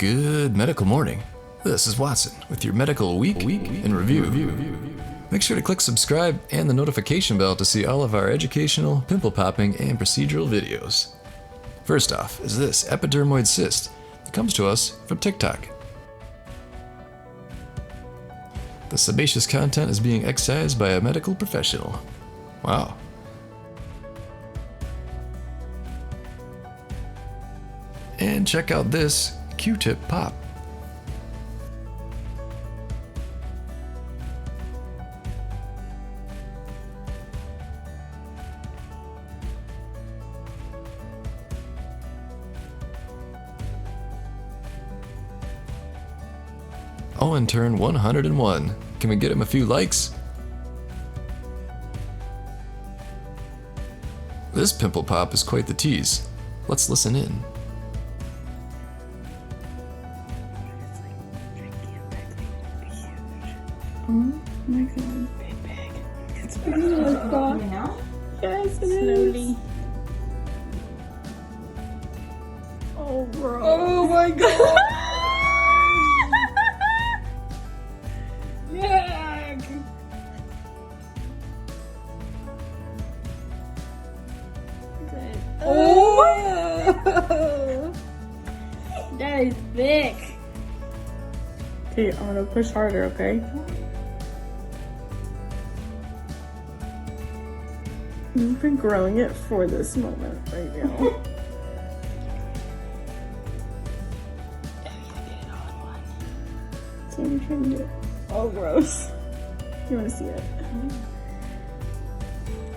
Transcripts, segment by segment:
Good medical morning. This is Watson with your medical week in review. Make sure to click subscribe and the notification bell to see all of our educational, pimple popping, and procedural videos. First off is this epidermoid cyst that comes to us from TikTok. The sebaceous content is being excised by a medical professional. Wow. And check out this Q-tip pop. Owen turned 101. Can we get him a few likes? This pimple pop is quite the tease. Let's listen in. Oh my god. Big. It's bigger than I thought. Yes, it slowly. Oh, bro. Oh my god. Yuck. Oh. That is big. Okay, I'm gonna push harder, okay? You've been growing it for this moment right now. So I'm trying to do it. Oh, gross. You want to see it?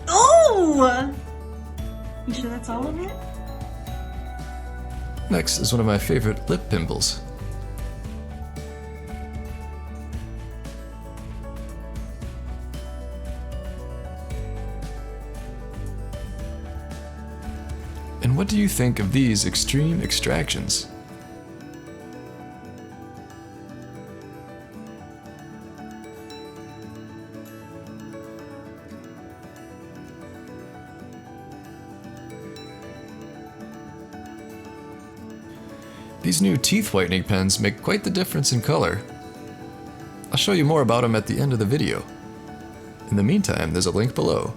Oh! You sure that's all of it? Next is one of my favorite lip pimples. And what do you think of these extreme extractions? These new teeth whitening pens make quite the difference in color. I'll show you more about them at the end of the video. In the meantime, there's a link below.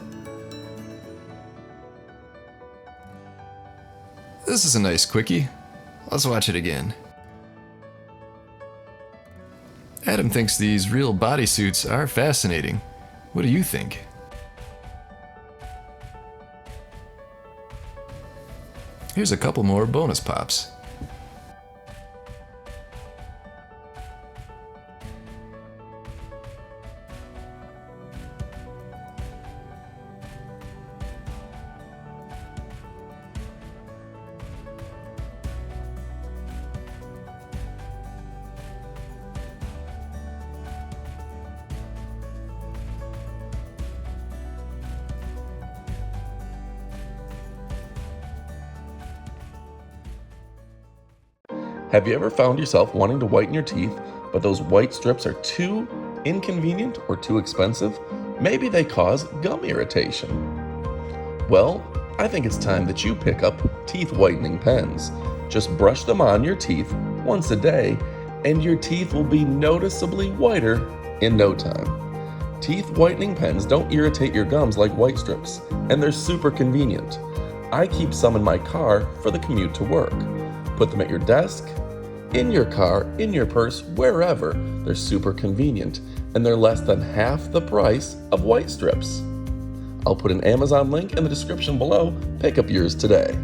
This is a nice quickie. Let's watch it again. Adam thinks these real bodysuits are fascinating. What do you think? Here's a couple more bonus pops. Have you ever found yourself wanting to whiten your teeth, but those white strips are too inconvenient or too expensive? Maybe they cause gum irritation. Well, I think it's time that you pick up teeth whitening pens. Just brush them on your teeth once a day, and your teeth will be noticeably whiter in no time. Teeth whitening pens don't irritate your gums like white strips, and they're super convenient. I keep some in my car for the commute to work. Put them at your desk, in your car, in your purse, wherever. They're super convenient, and they're less than half the price of white strips. I'll put an Amazon link in the description below. Pick up yours today.